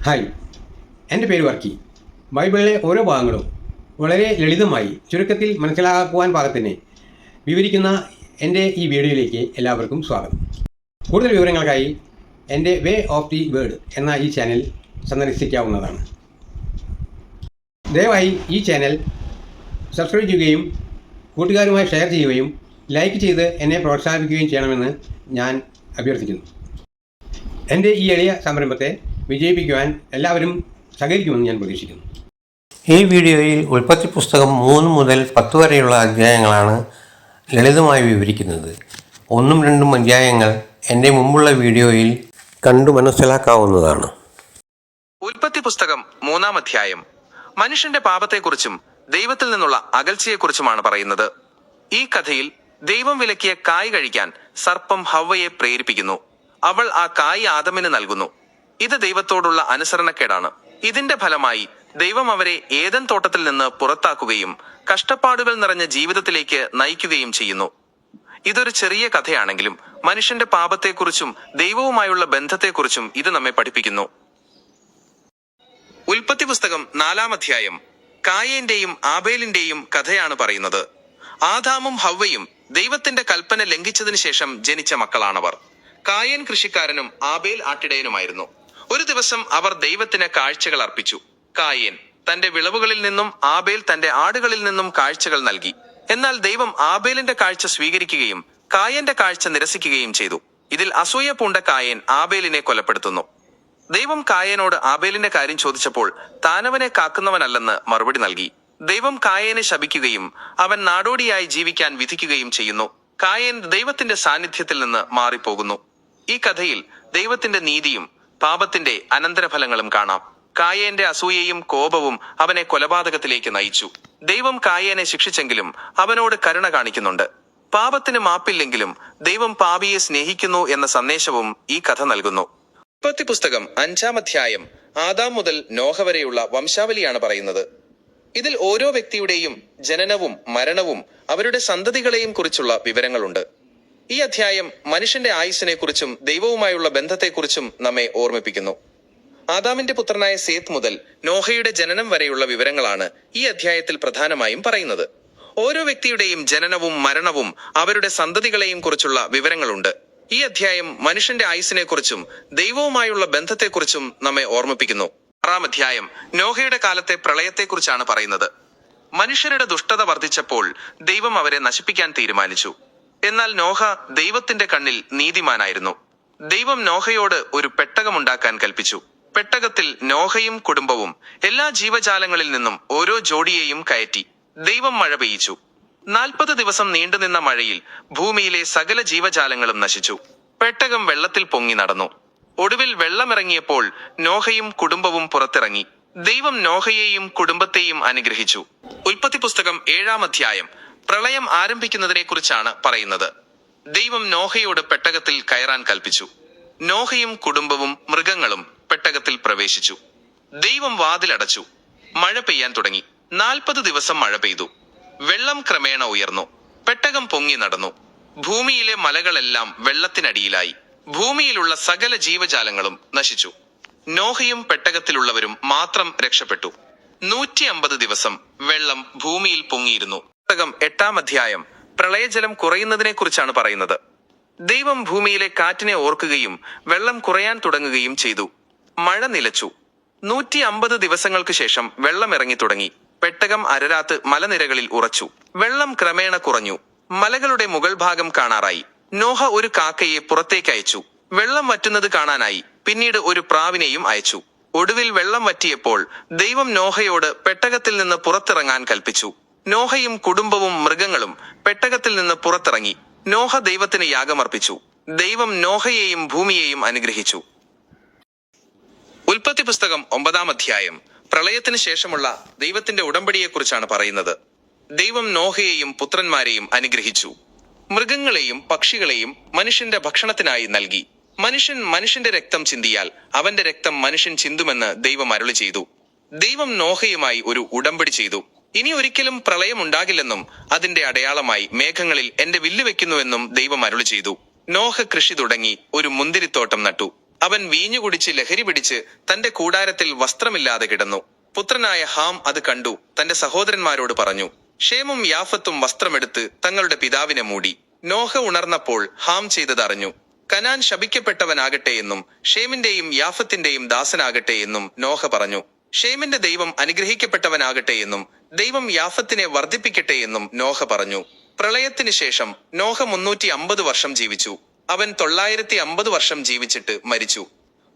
Hi, എൻ്റെ പേര് വർക്കി. ബൈബിളിലെ ഓരോ ഭാഗങ്ങളും വളരെ ലളിതമായി ചുരുക്കത്തിൽ മനസ്സിലാക്കുവാൻ പാകത്തിന് വിവരിക്കുന്ന എൻ്റെ ഈ വീഡിയോയിലേക്ക് എല്ലാവർക്കും സ്വാഗതം. കൂടുതൽ വിവരങ്ങൾക്കായി എൻ്റെ വേ ഓഫ് ദി വേർഡ് എന്ന ഈ ചാനൽ സന്ദർശിക്കാവുന്നതാണ്. ദയവായി ഈ ചാനൽ സബ്സ്ക്രൈബ് ചെയ്യുകയും കൂട്ടുകാരുമായി ഷെയർ ചെയ്യുകയും ലൈക്ക് ചെയ്ത് എന്നെ പ്രോത്സാഹിപ്പിക്കുകയും ചെയ്യണമെന്ന് ഞാൻ അഭ്യർത്ഥിക്കുന്നു. എൻ്റെ ഈ എളിയ സംരംഭത്തെ വിജയിപ്പിക്കുവാൻ എല്ലാവരും സഹകരിക്കുമെന്ന് ഞാൻ പ്രതീക്ഷിക്കുന്നു. ഈ വീഡിയോയിൽ ഉൽപ്പത്തി പുസ്തകം 3 മുതൽ 10 വരെയുള്ള അധ്യായങ്ങളാണ് ലളിതമായി വിവരിക്കുന്നത്. 1ഉം 2ഉം അധ്യായങ്ങൾ എൻ്റെ മുമ്പുള്ള വീഡിയോയിൽ കണ്ടു മനസ്സിലാക്കാവുന്നതാണ്. ഉൽപ്പത്തി പുസ്തകം 3-ാം അധ്യായം മനുഷ്യന്റെ പാപത്തെക്കുറിച്ചും ദൈവത്തിൽ നിന്നുള്ള അകൽച്ചയെക്കുറിച്ചുമാണ് പറയുന്നത്. ഈ കഥയിൽ ദൈവം വിലക്കിയ കായ് കഴിക്കാൻ സർപ്പം ഹവ്വയെ പ്രേരിപ്പിക്കുന്നു. അവൾ ആ കായ് ആദമിന് നൽകുന്നു. ഇത് ദൈവത്തോടുള്ള അനുസരണക്കേടാണ്. ഇതിന്റെ ഫലമായി ദൈവം അവരെ ഏദൻ തോട്ടത്തിൽ നിന്ന് പുറത്താക്കുകയും കഷ്ടപ്പാടുകൾ നിറഞ്ഞ ജീവിതത്തിലേക്ക് നയിക്കുകയും ചെയ്യുന്നു. ഇതൊരു ചെറിയ കഥയാണെങ്കിലും മനുഷ്യന്റെ പാപത്തെക്കുറിച്ചും ദൈവവുമായുള്ള ബന്ധത്തെക്കുറിച്ചും ഇത് നമ്മെ പഠിപ്പിക്കുന്നു. ഉൽപ്പത്തി പുസ്തകം 4-ാം അധ്യായം കായേന്റെയും ആബേലിന്റെയും കഥയാണ് പറയുന്നത്. ആദാമും ഹവ്വയും ദൈവത്തിന്റെ കൽപ്പന ലംഘിച്ചതിന് ശേഷം ജനിച്ച മക്കളാണവർ. കായേൻ കൃഷിക്കാരനും ആബേൽ ആട്ടിടയനുമായിരുന്നു. ഒരു ദിവസം അവർ ദൈവത്തിന് കാഴ്ചകൾ അർപ്പിച്ചു. കായേൻ തന്റെ വിളവുകളിൽ നിന്നും ആബേൽ തന്റെ ആടുകളിൽ നിന്നും കാഴ്ചകൾ നൽകി. എന്നാൽ ദൈവം ആബേലിന്റെ കാഴ്ച സ്വീകരിക്കുകയും കായേന്റെ കാഴ്ച നിരസിക്കുകയും ചെയ്തു. ഇതിൽ അസൂയ പൂണ്ട കായേൻ ആബേലിനെ കൊലപ്പെടുത്തുന്നു. ദൈവം കായേനോട് ആബേലിന്റെ കാര്യം ചോദിച്ചപ്പോൾ താനവനെ കാക്കുന്നവനല്ലെന്ന് മറുപടി നൽകി. ദൈവം കായേനെ ശപിക്കുകയും അവൻ നാടോടിയായി ജീവിക്കാൻ വിധിക്കുകയും ചെയ്യുന്നു. കായേൻ ദൈവത്തിന്റെ സാന്നിധ്യത്തിൽ നിന്ന് മാറിപ്പോകുന്നു. ഈ കഥയിൽ ദൈവത്തിന്റെ നീതിയും പാപത്തിന്റെ അനന്തരഫലങ്ങളും കാണാം. കായേന്റെ അസൂയയും കോപവും അവനെ കൊലപാതകത്തിലേക്ക് നയിച്ചു. ദൈവം കായേനെ ശിക്ഷിച്ചെങ്കിലും അവനോട് കരുണ കാണിക്കുന്നുണ്ട്. പാപത്തിന് മാപ്പില്ലെങ്കിലും ദൈവം പാപിയെ സ്നേഹിക്കുന്നു എന്ന സന്ദേശവും ഈ കഥ നൽകുന്നു. ഉൽപ്പത്തി പുസ്തകം 5-ാം അധ്യായം ആദാം മുതൽ നോഹ വരെയുള്ള വംശാവലിയാണ് പറയുന്നത്. ഇതിൽ ഓരോ വ്യക്തിയുടെയും ജനനവും മരണവും അവരുടെ സന്തതികളെയും കുറിച്ചുള്ള വിവരങ്ങളുണ്ട്. ഈ അധ്യായം മനുഷ്യന്റെ ആയുസ്സിനെ കുറിച്ചും ദൈവവുമായുള്ള ബന്ധത്തെക്കുറിച്ചും നമ്മെ ഓർമ്മിപ്പിക്കുന്നു. ആദാമിന്റെ പുത്രനായ സേത്ത് മുതൽ നോഹയുടെ ജനനം വരെയുള്ള വിവരങ്ങളാണ് ഈ അധ്യായത്തിൽ പ്രധാനമായും പറയുന്നത്. ഓരോ വ്യക്തിയുടെയും ജനനവും മരണവും അവരുടെ സന്തതികളെയും കുറിച്ചുള്ള വിവരങ്ങളുണ്ട്. ഈ അധ്യായം മനുഷ്യന്റെ ആയുസ്സിനെ കുറിച്ചും ദൈവവുമായുള്ള ബന്ധത്തെക്കുറിച്ചും നമ്മെ ഓർമ്മിപ്പിക്കുന്നു. 6-ാം അധ്യായം നോഹയുടെ കാലത്തെ പ്രളയത്തെക്കുറിച്ചാണ് പറയുന്നത്. മനുഷ്യരുടെ ദുഷ്ടത വർദ്ധിച്ചപ്പോൾ ദൈവം അവരെ നശിപ്പിക്കാൻ തീരുമാനിച്ചു. എന്നാൽ നോഹ ദൈവത്തിന്റെ കണ്ണിൽ നീതിമാനായിരുന്നു. ദൈവം നോഹയോട് ഒരു പെട്ടകമുണ്ടാക്കാൻ കൽപ്പിച്ചു. പെട്ടകത്തിൽ നോഹയും കുടുംബവും എല്ലാ ജീവജാലങ്ങളിൽ നിന്നും ഓരോ ജോഡിയെയും കയറ്റി. ദൈവം മഴ പെയ്യിച്ചു. 40 ദിവസം നീണ്ടുനിന്ന മഴയിൽ ഭൂമിയിലെ സകല ജീവജാലങ്ങളും നശിച്ചു. പെട്ടകം വെള്ളത്തിൽ പൊങ്ങി നടന്നു. ഒടുവിൽ വെള്ളമിറങ്ങിയപ്പോൾ നോഹയും കുടുംബവും പുറത്തിറങ്ങി. ദൈവം നോഹയെയും കുടുംബത്തെയും അനുഗ്രഹിച്ചു. ഉൽപ്പത്തി പുസ്തകം 7-ാം അധ്യായം പ്രളയം ആരംഭിക്കുന്നതിനെ കുറിച്ചാണ് പറയുന്നത്. ദൈവം നോഹയോട് പെട്ടകത്തിൽ കയറാൻ കൽപ്പിച്ചു. നോഹയും കുടുംബവും മൃഗങ്ങളും പെട്ടകത്തിൽ പ്രവേശിച്ചു. ദൈവം വാതിലടച്ചു. മഴ പെയ്യാൻ തുടങ്ങി. 40 ദിവസം മഴ പെയ്തു. വെള്ളം ക്രമേണ ഉയർന്നു. പെട്ടകം പൊങ്ങി നടന്നു. ഭൂമിയിലെ മലകളെല്ലാം വെള്ളത്തിനടിയിലായി. ഭൂമിയിലുള്ള സകല ജീവജാലങ്ങളും നശിച്ചു. നോഹയും പെട്ടകത്തിലുള്ളവരും മാത്രം രക്ഷപ്പെട്ടു. 150 ദിവസം വെള്ളം ഭൂമിയിൽ പൊങ്ങിയിരുന്നു. പുസ്തകം 8-ാം അധ്യായം പ്രളയജലം കുറയുന്നതിനെ കുറിച്ചാണ് പറയുന്നത്. ദൈവം ഭൂമിയിലെ കാറ്റിനെ ഓർക്കുകയും വെള്ളം കുറയാൻ തുടങ്ങുകയും ചെയ്തു. മഴ നിലച്ചു. 150 ദിവസങ്ങൾക്ക് ശേഷം വെള്ളം ഇറങ്ങി തുടങ്ങി. പെട്ടകം അരരാത്ത് മലനിരകളിൽ ഉറച്ചു. വെള്ളം ക്രമേണ കുറഞ്ഞു. മലകളുടെ മുകൾ ഭാഗം കാണാറായി. നോഹ ഒരു കാക്കയെ പുറത്തേക്ക് അയച്ചു. വെള്ളം വറ്റുന്നത് കാണാനായി പിന്നീട് ഒരു പ്രാവിനെയും അയച്ചു. ഒടുവിൽ വെള്ളം വറ്റിയപ്പോൾ ദൈവം നോഹയോട് പെട്ടകത്തിൽ നിന്ന് പുറത്തിറങ്ങാൻ കൽപ്പിച്ചു. നോഹയും കുടുംബവും മൃഗങ്ങളും പെട്ടകത്തിൽ നിന്ന് പുറത്തിറങ്ങി. നോഹ ദൈവത്തിന് യാഗമർപ്പിച്ചു. ദൈവം നോഹയെയും ഭൂമിയെയും അനുഗ്രഹിച്ചു. ഉൽപ്പത്തി പുസ്തകം 9-ാം അധ്യായം പ്രളയത്തിന് ശേഷമുള്ള ദൈവത്തിന്റെ ഉടമ്പടിയെക്കുറിച്ചാണ് പറയുന്നത്. ദൈവം നോഹയെയും പുത്രന്മാരെയും അനുഗ്രഹിച്ചു. മൃഗങ്ങളെയും പക്ഷികളെയും മനുഷ്യന്റെ ഭക്ഷണത്തിനായി നൽകി. മനുഷ്യന്റെ രക്തം ചിന്തിയാൽ അവന്റെ രക്തം മനുഷ്യൻ ചിന്തുമെന്ന് ദൈവം അരുളി ചെയ്തു. ദൈവം നോഹയുമായി ഒരു ഉടമ്പടി ചെയ്തു. ഇനി ഒരിക്കലും പ്രളയം ഉണ്ടാകില്ലെന്നും അതിന്റെ അടയാളമായി മേഘങ്ങളിൽ എന്റെ വില്ല് വെക്കുന്നുവെന്നും ദൈവം അരുളി ചെയ്തു. നോഹ കൃഷി തുടങ്ങി ഒരു മുന്തിരിത്തോട്ടം നട്ടു. അവൻ വീഞ്ഞു കുടിച്ച് ലഹരി പിടിച്ച് തന്റെ കൂടാരത്തിൽ വസ്ത്രമില്ലാതെ കിടന്നു. പുത്രനായ ഹാം അത് കണ്ടു തന്റെ സഹോദരന്മാരോട് പറഞ്ഞു. ഷേമും യാഫത്തും വസ്ത്രമെടുത്ത് തങ്ങളുടെ പിതാവിനെ മൂടി. നോഹ ഉണർന്നപ്പോൾ ഹാം ചെയ്തതറിഞ്ഞു. കനാൻ ശപിക്കപ്പെട്ടവനാകട്ടെ എന്നും ഷേമിന്റെയും യാഫത്തിന്റെയും ദാസനാകട്ടെ എന്നും നോഹ പറഞ്ഞു. ഷേമിന്റെ ദൈവം അനുഗ്രഹിക്കപ്പെട്ടവനാകട്ടെ എന്നും ദൈവം യാഫത്തിനെ വർദ്ധിപ്പിക്കട്ടെ എന്നും നോഹ പറഞ്ഞു. പ്രളയത്തിന് ശേഷം നോഹ 350 വർഷം ജീവിച്ചു. അവൻ 950 വർഷം ജീവിച്ചിട്ട് മരിച്ചു.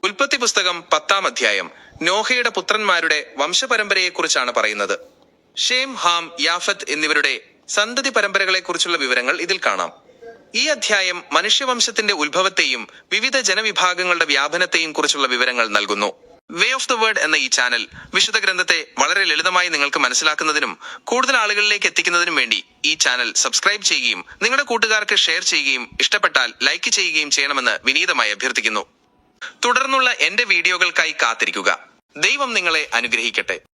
ഉൽപ്പത്തി പുസ്തകം 10-ാം അധ്യായം നോഹയുടെ പുത്രന്മാരുടെ വംശപരമ്പരയെക്കുറിച്ചാണ് പറയുന്നത്. ഷേം, ഹാം, യാഫത്ത് എന്നിവരുടെ സന്തതി പരമ്പരകളെക്കുറിച്ചുള്ള വിവരങ്ങൾ ഇതിൽ കാണാം. ഈ അധ്യായം മനുഷ്യവംശത്തിന്റെ ഉത്ഭവത്തെയും വിവിധ ജനവിഭാഗങ്ങളുടെ വ്യാപനത്തെയും കുറിച്ചുള്ള വിവരങ്ങൾ നൽകുന്നു. വേ ഓഫ് ദ വേർഡ് എന്ന ഈ ചാനൽ വിശുദ്ധ ഗ്രന്ഥത്തെ വളരെ ലളിതമായി നിങ്ങൾക്ക് മനസ്സിലാക്കുന്നതിനും കൂടുതൽ ആളുകളിലേക്ക് എത്തിക്കുന്നതിനും വേണ്ടി ഈ ചാനൽ സബ്സ്ക്രൈബ് ചെയ്യുകയും നിങ്ങളുടെ കൂട്ടുകാർക്ക് ഷെയർ ചെയ്യുകയും ഇഷ്ടപ്പെട്ടാൽ ലൈക്ക് ചെയ്യുകയും ചെയ്യണമെന്ന് വിനീതമായി അഭ്യർത്ഥിക്കുന്നു. തുടർന്നുള്ള എന്റെ വീഡിയോകൾക്കായി കാത്തിരിക്കുക. ദൈവം നിങ്ങളെ അനുഗ്രഹിക്കട്ടെ.